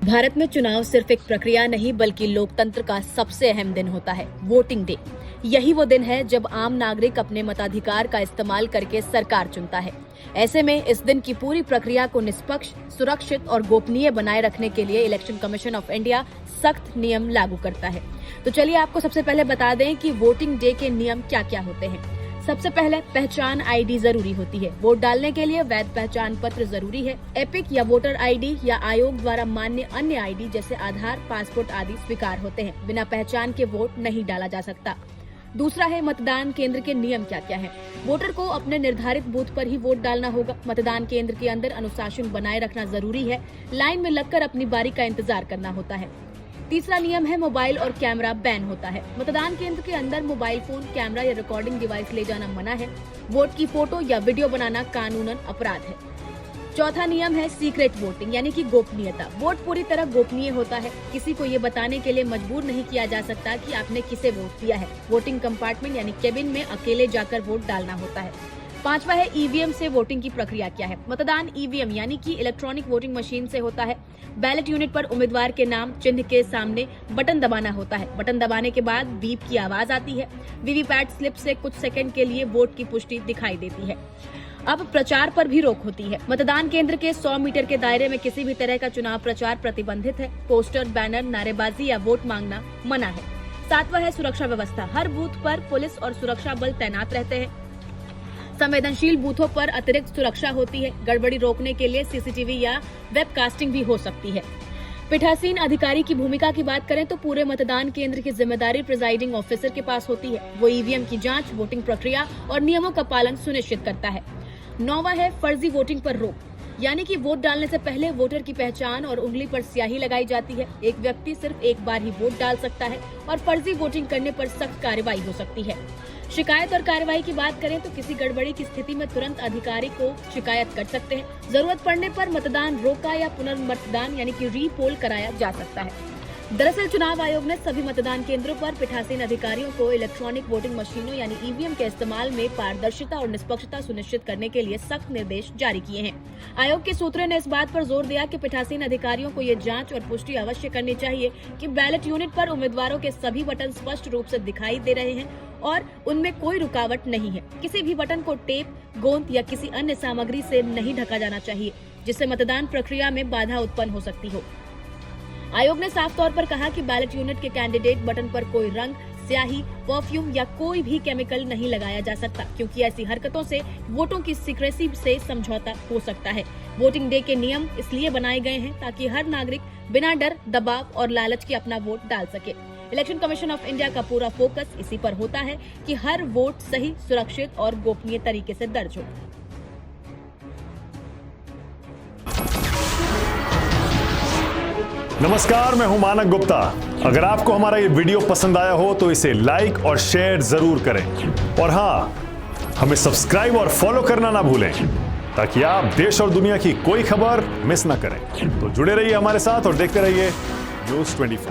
भारत में चुनाव सिर्फ एक प्रक्रिया नहीं बल्कि लोकतंत्र का सबसे अहम दिन होता है, वोटिंग डे। यही वो दिन है जब आम नागरिक अपने मताधिकार का इस्तेमाल करके सरकार चुनता है। ऐसे में इस दिन की पूरी प्रक्रिया को निष्पक्ष, सुरक्षित और गोपनीय बनाए रखने के लिए इलेक्शन कमीशन ऑफ इंडिया सख्त नियम लागू करता है। तो चलिए आपको सबसे पहले बता दें कि वोटिंग डे के नियम क्या क्या होते हैं। सबसे पहले पहचान आईडी जरूरी होती है। वोट डालने के लिए वैध पहचान पत्र जरूरी है। एपिक या वोटर आईडी या आयोग द्वारा मान्य अन्य आईडी जैसे आधार, पासपोर्ट आदि स्वीकार होते हैं। बिना पहचान के वोट नहीं डाला जा सकता। दूसरा है मतदान केंद्र के नियम क्या क्या है। वोटर को अपने निर्धारित बूथ पर ही वोट डालना होगा। मतदान केंद्र के अंदर अनुशासन बनाए रखना जरूरी है। लाइन में लगकर अपनी बारी का इंतजार करना होता है। तीसरा नियम है मोबाइल और कैमरा बैन होता है। मतदान केंद्र के अंदर मोबाइल फोन, कैमरा या रिकॉर्डिंग डिवाइस ले जाना मना है। वोट की फोटो या वीडियो बनाना कानूनन अपराध है। चौथा नियम है सीक्रेट वोटिंग यानी कि गोपनीयता। वोट पूरी तरह गोपनीय होता है। किसी को ये बताने के लिए मजबूर नहीं किया जा सकता कि आपने किसे वोट दिया है। वोटिंग कंपार्टमेंट यानी केबिन में अकेले जाकर वोट डालना होता है। पांचवा है ईवीएम से वोटिंग की प्रक्रिया क्या है। मतदान ईवीएम यानी कि इलेक्ट्रॉनिक वोटिंग मशीन से होता है। बैलेट यूनिट पर उम्मीदवार के नाम चिन्ह के सामने बटन दबाना होता है। बटन दबाने के बाद बीप की आवाज आती है। वीवीपैट स्लिप से कुछ सेकंड के लिए वोट की पुष्टि दिखाई देती है। अब प्रचार पर भी रोक होती है। मतदान केंद्र के 100 मीटर के दायरे में किसी भी तरह का चुनाव प्रचार प्रतिबंधित है। पोस्टर, बैनर, नारेबाजी या वोट मांगना मना है। सातवां है सुरक्षा व्यवस्था। हर बूथ पर पुलिस और सुरक्षा बल तैनात रहते हैं। संवेदनशील बूथों पर अतिरिक्त सुरक्षा होती है। गड़बड़ी रोकने के लिए सीसीटीवी या वेबकास्टिंग भी हो सकती है। पीठासीन अधिकारी की भूमिका की बात करें तो पूरे मतदान केंद्र की जिम्मेदारी प्रिजाइडिंग ऑफिसर के पास होती है। वो ईवीएम की जांच, वोटिंग प्रक्रिया और नियमों का पालन सुनिश्चित करता है। 9वां है फर्जी वोटिंग पर रोक, यानी कि वोट डालने से पहले वोटर की पहचान और उंगली पर स्याही लगाई जाती है। एक व्यक्ति सिर्फ एक बार ही वोट डाल सकता है और फर्जी वोटिंग करने पर सख्त कार्रवाई हो सकती है। शिकायत और कार्रवाई की बात करें तो किसी गड़बड़ी की स्थिति में तुरंत अधिकारी को शिकायत कर सकते हैं। जरूरत पड़ने पर मतदान रोका या पुनर्मतदान यानी कि रीपोल कराया जा सकता है। दरअसल चुनाव आयोग ने सभी मतदान केंद्रों पर पीठासीन अधिकारियों को इलेक्ट्रॉनिक वोटिंग मशीनों यानी ईवीएम के इस्तेमाल में पारदर्शिता और निष्पक्षता सुनिश्चित करने के लिए सख्त निर्देश जारी किए हैं। आयोग के सूत्रों ने इस बात पर जोर दिया कि पीठासीन अधिकारियों को ये जांच और पुष्टि अवश्य करनी चाहिए कि बैलेट यूनिट पर उम्मीदवारों के सभी बटन स्पष्ट रूप से दिखाई दे रहे हैं और उनमें कोई रुकावट नहीं है। किसी भी बटन को टेप, गोंद या किसी अन्य सामग्री से नहीं ढका जाना चाहिए जिससे मतदान प्रक्रिया में बाधा उत्पन्न हो सकती हो। आयोग ने साफ तौर पर कहा कि बैलेट यूनिट के कैंडिडेट बटन पर कोई रंग, स्याही, परफ्यूम या कोई भी केमिकल नहीं लगाया जा सकता, क्योंकि ऐसी हरकतों से वोटों की सीक्रेसी से समझौता हो सकता है। वोटिंग डे के नियम इसलिए बनाए गए हैं ताकि हर नागरिक बिना डर, दबाव और लालच के अपना वोट डाल सके। इलेक्शन कमीशन ऑफ इंडिया का पूरा फोकस इसी पर होता है कि हर वोट सही, सुरक्षित और गोपनीय तरीके से दर्ज हो। नमस्कार, मैं हूं मानक गुप्ता। अगर आपको हमारा ये वीडियो पसंद आया हो तो इसे लाइक और शेयर जरूर करें और हाँ, हमें सब्सक्राइब और फॉलो करना ना भूलें ताकि आप देश और दुनिया की कोई खबर मिस ना करें। तो जुड़े रहिए हमारे साथ और देखते रहिए न्यूज़ 24।